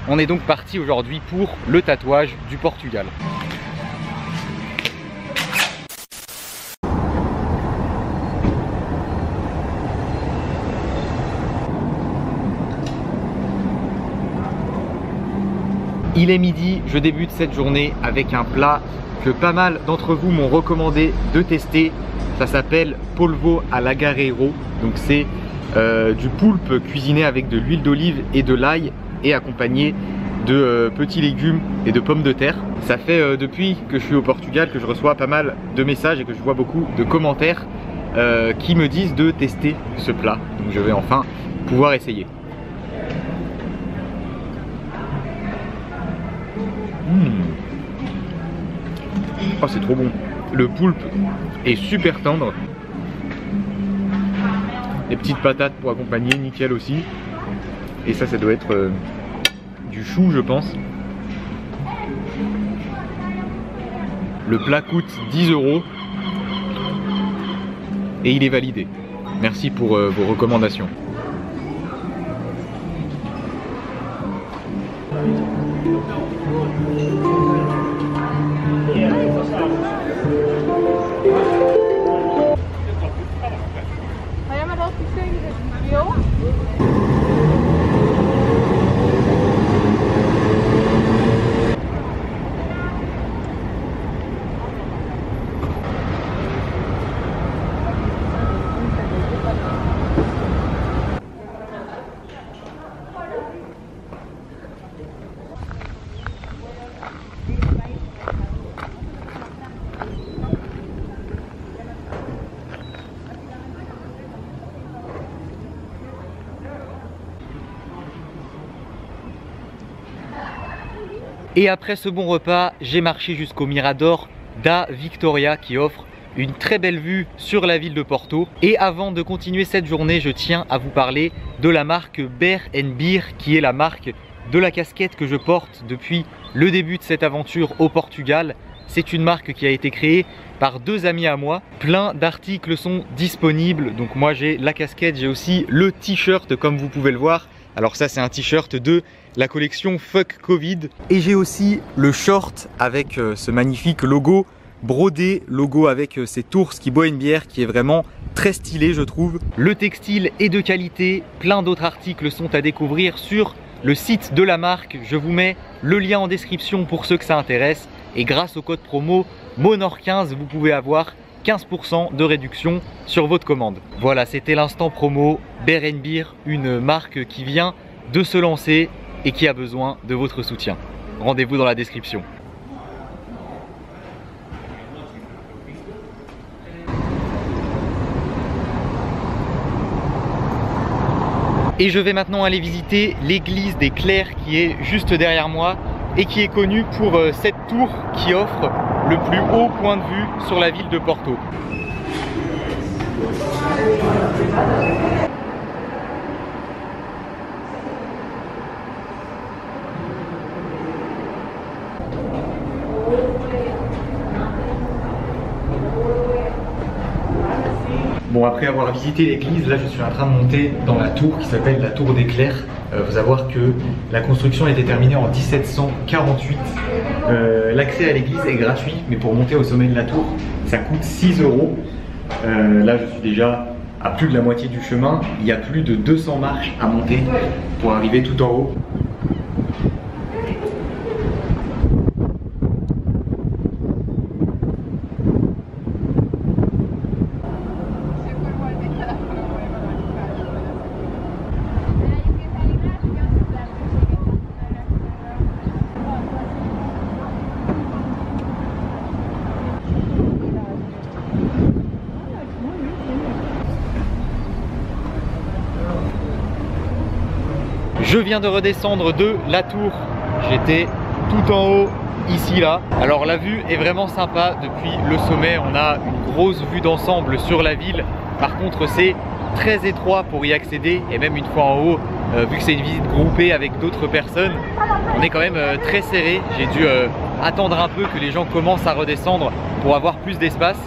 On est donc parti aujourd'hui pour le tatouage du Portugal. Il est midi, je débute cette journée avec un plat que pas mal d'entre vous m'ont recommandé de tester. Ça s'appelle polvo alla guerreiro. Donc c'est du poulpe cuisiné avec de l'huile d'olive et de l'ail et accompagné de petits légumes et de pommes de terre. Ça fait depuis que je suis au Portugal que je reçois pas mal de messages et que je vois beaucoup de commentaires qui me disent de tester ce plat. Donc je vais enfin pouvoir essayer. Oh, c'est trop bon. Le poulpe est super tendre. Les petites patates pour accompagner, nickel aussi. Et ça doit être du chou, je pense. Le plat coûte 10 € et il est validé. Merci pour vos recommandations. Et après ce bon repas, j'ai marché jusqu'au Mirador da Victoria qui offre une très belle vue sur la ville de Porto. Et avant de continuer cette journée, je tiens à vous parler de la marque Bear & Beer qui est la marque de la casquette que je porte depuis le début de cette aventure au Portugal. C'est une marque qui a été créée par deux amis à moi. Plein d'articles sont disponibles. Donc moi j'ai la casquette, j'ai aussi le t-shirt comme vous pouvez le voir. Alors ça c'est un t-shirt de la collection Fuck Covid. Et j'ai aussi le short avec ce magnifique logo brodé, logo avec cet ours qui boit une bière qui est vraiment très stylé je trouve. Le textile est de qualité, plein d'autres articles sont à découvrir sur le site de la marque. Je vous mets le lien en description pour ceux que ça intéresse. Et grâce au code promo MONOR15, vous pouvez avoir 15% de réduction sur votre commande. Voilà, c'était l'instant promo Bear & Beer, une marque qui vient de se lancer et qui a besoin de votre soutien. Rendez-vous dans la description. Et je vais maintenant aller visiter l'église des Clercs qui est juste derrière moi et qui est connue pour cette tour qui offre le plus haut point de vue sur la ville de Porto. Bon, après avoir visité l'église, là je suis en train de monter dans la tour qui s'appelle la tour des Clercs. Faut savoir que la construction a été terminée en 1748. L'accès à l'église est gratuit, mais pour monter au sommet de la tour, ça coûte 6 €. Là je suis déjà à plus de la moitié du chemin. Il y a plus de 200 marches à monter pour arriver tout en haut. Je viens de redescendre de la tour, j'étais tout en haut, ici là. Alors la vue est vraiment sympa, depuis le sommet on a une grosse vue d'ensemble sur la ville. Par contre c'est très étroit pour y accéder et même une fois en haut, vu que c'est une visite groupée avec d'autres personnes, on est quand même très serré. J'ai dû attendre un peu que les gens commencent à redescendre pour avoir plus d'espace.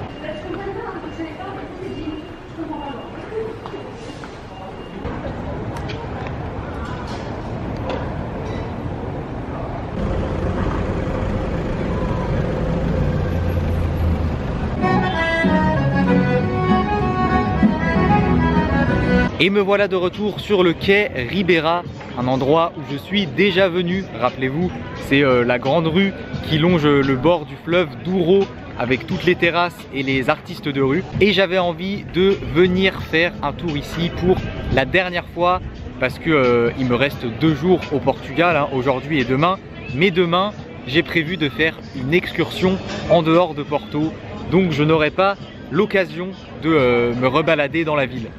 Et me voilà de retour sur le quai Ribeira, un endroit où je suis déjà venu. Rappelez-vous, c'est la grande rue qui longe le bord du fleuve Douro avec toutes les terrasses et les artistes de rue. Et j'avais envie de venir faire un tour ici pour la dernière fois parce que il me reste 2 jours au Portugal, hein, aujourd'hui et demain. Mais demain, j'ai prévu de faire une excursion en dehors de Porto. Donc je n'aurai pas l'occasion de me rebalader dans la ville.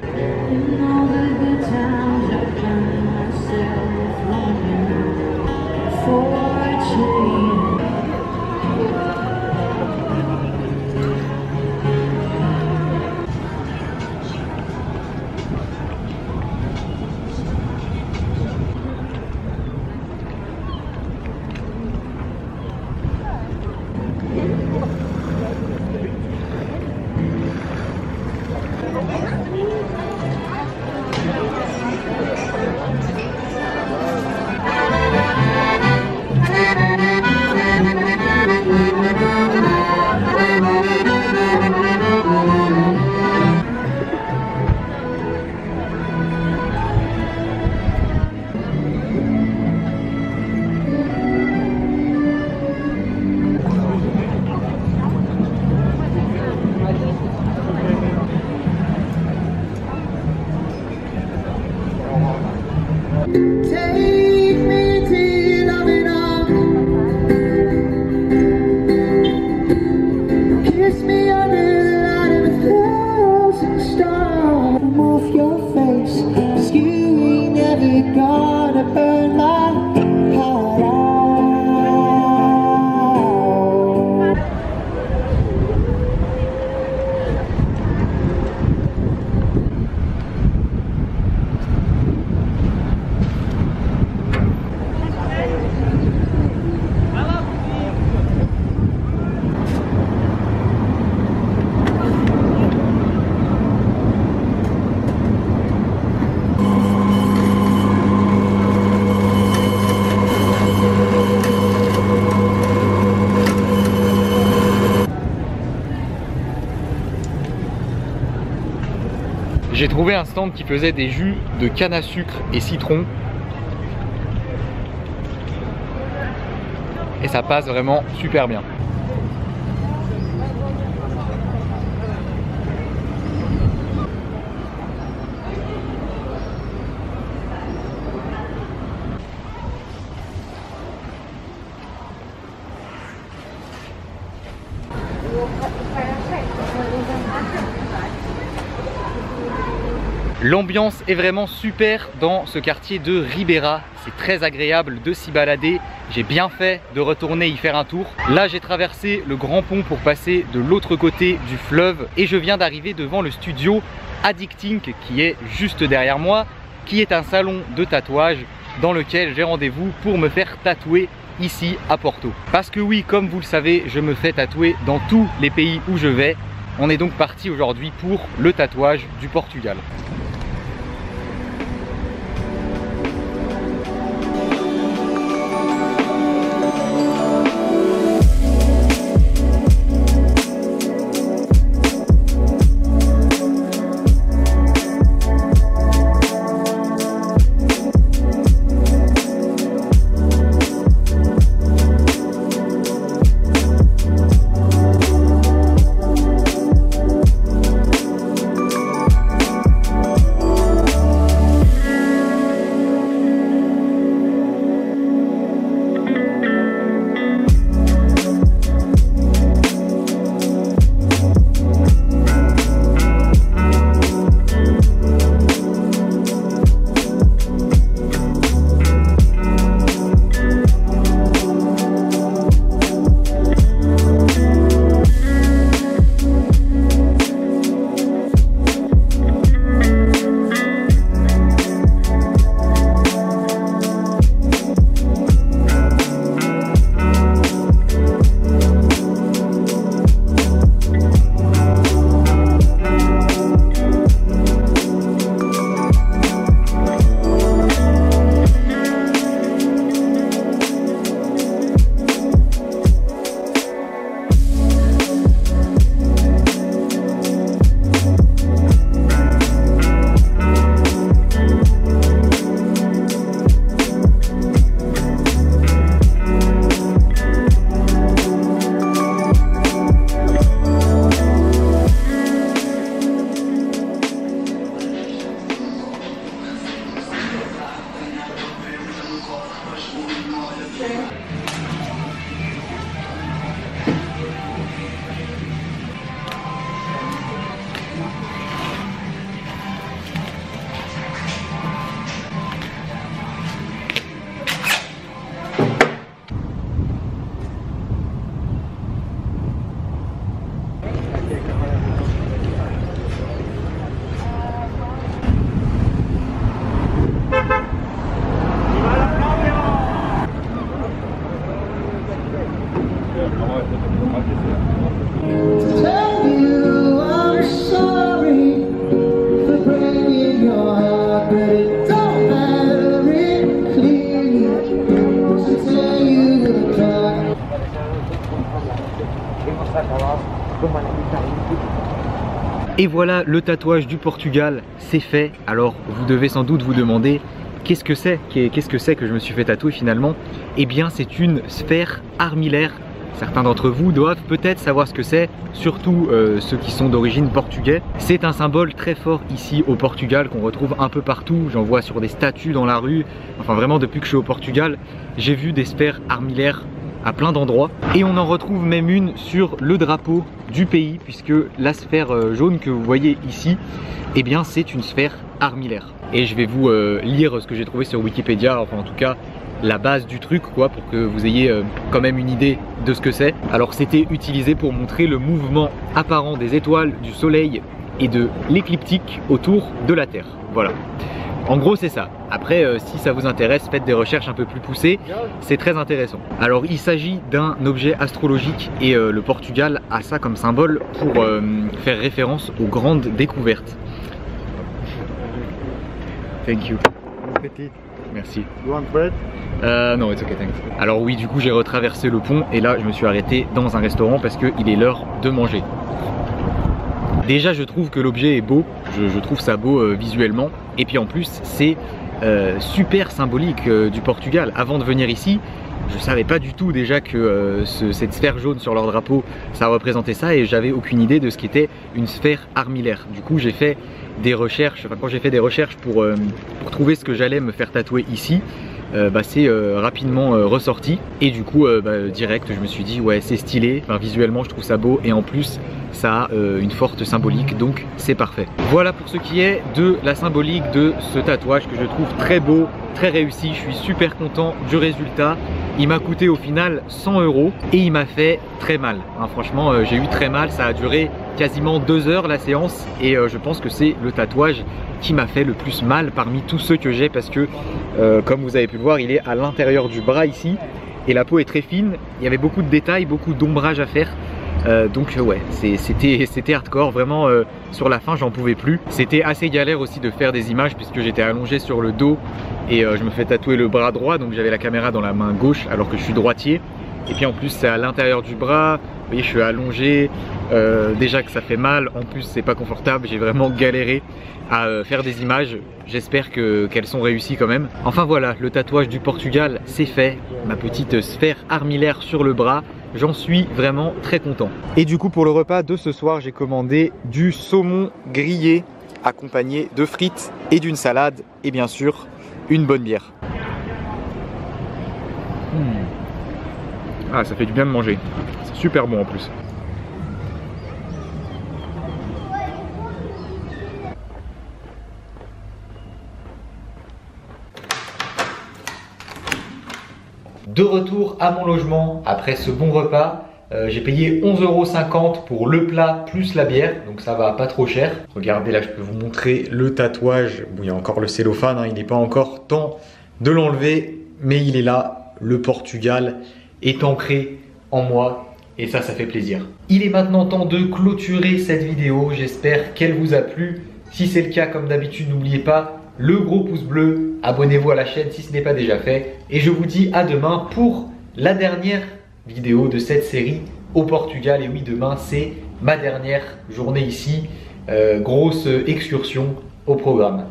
J'ai trouvé un stand qui faisait des jus de canne à sucre et citron. Et ça passe vraiment super bien. L'ambiance est vraiment super dans ce quartier de Ribeira. C'est très agréable de s'y balader. J'ai bien fait de retourner y faire un tour. Là, j'ai traversé le grand pont pour passer de l'autre côté du fleuve et je viens d'arriver devant le studio Addicting qui est juste derrière moi, qui est un salon de tatouage dans lequel j'ai rendez-vous pour me faire tatouer ici à Porto. Parce que oui, comme vous le savez, je me fais tatouer dans tous les pays où je vais. On est donc parti aujourd'hui pour le tatouage du Portugal. Et voilà, le tatouage du Portugal, c'est fait. Alors vous devez sans doute vous demander qu'est-ce que c'est que je me suis fait tatouer finalement. Eh bien c'est une sphère armillaire. Certains d'entre vous doivent peut-être savoir ce que c'est, surtout ceux qui sont d'origine portugais. C'est un symbole très fort ici au Portugal qu'on retrouve un peu partout. J'en vois sur des statues dans la rue. Enfin vraiment depuis que je suis au Portugal, j'ai vu des sphères armillaires à plein d'endroits. Et on en retrouve même une sur le drapeau du pays, puisque la sphère jaune que vous voyez ici, eh bien c'est une sphère armillaire. Et je vais vous lire ce que j'ai trouvé sur Wikipédia, enfin en tout cas la base du truc quoi, pour que vous ayez quand même une idée de ce que c'est. Alors c'était utilisé pour montrer le mouvement apparent des étoiles, du soleil et de l'écliptique autour de la Terre. Voilà. En gros c'est ça. Après si ça vous intéresse, faites des recherches un peu plus poussées, c'est très intéressant. Alors il s'agit d'un objet astrologique et le Portugal a ça comme symbole pour faire référence aux grandes découvertes. Thank you. Merci. You want bread? Non, it's okay, thanks. Alors oui, du coup j'ai retraversé le pont et là je me suis arrêté dans un restaurant parce qu'il est l'heure de manger. Déjà je trouve que l'objet est beau, je trouve ça beau visuellement. Et puis en plus c'est super symbolique du Portugal. Avant de venir ici, je savais pas du tout déjà que cette sphère jaune sur leur drapeau ça représentait ça, et j'avais aucune idée de ce qu'était une sphère armillaire. Du coup j'ai fait des recherches, enfin quand j'ai fait des recherches pour trouver ce que j'allais me faire tatouer ici, c'est rapidement ressorti, et du coup direct je me suis dit ouais c'est stylé, enfin, visuellement je trouve ça beau et en plus ça a une forte symbolique, donc c'est parfait. Voilà pour ce qui est de la symbolique de ce tatouage que je trouve très beau, très réussi. Je suis super content du résultat. Il m'a coûté au final 100 € et il m'a fait très mal, hein, franchement j'ai eu très mal. Ça a duré quasiment 2 heures la séance, et je pense que c'est le tatouage qui m'a fait le plus mal parmi tous ceux que j'ai, parce que comme vous avez pu le voir, il est à l'intérieur du bras ici et la peau est très fine. Il y avait beaucoup de détails, beaucoup d'ombrage à faire. Donc ouais, c'était hardcore, vraiment sur la fin j'en pouvais plus. C'était assez galère aussi de faire des images puisque j'étais allongé sur le dos et je me fais tatouer le bras droit, donc j'avais la caméra dans la main gauche alors que je suis droitier. Et puis en plus c'est à l'intérieur du bras, vous voyez je suis allongé, déjà que ça fait mal, en plus c'est pas confortable. J'ai vraiment galéré à faire des images, j'espère qu'elles sont réussies quand même. Enfin voilà, le tatouage du Portugal c'est fait, ma petite sphère armillaire sur le bras. J'en suis vraiment très content. Et du coup pour le repas de ce soir, j'ai commandé du saumon grillé accompagné de frites et d'une salade et bien sûr une bonne bière. Ah, ça fait du bien de manger. C'est super bon en plus. De retour à mon logement après ce bon repas. J'ai payé 11,50 € pour le plat plus la bière, donc ça va pas trop cher. Regardez là, je peux vous montrer le tatouage. Bon, il y a encore le cellophane, hein, il n'est pas encore temps de l'enlever, mais il est là. Le Portugal est ancré en moi et ça fait plaisir. Il est maintenant temps de clôturer cette vidéo. J'espère qu'elle vous a plu. Si c'est le cas, comme d'habitude, n'oubliez pas le gros pouce bleu, abonnez-vous à la chaîne si ce n'est pas déjà fait, et je vous dis à demain pour la dernière vidéo de cette série au Portugal. Et oui, demain c'est ma dernière journée ici, grosse excursion au programme.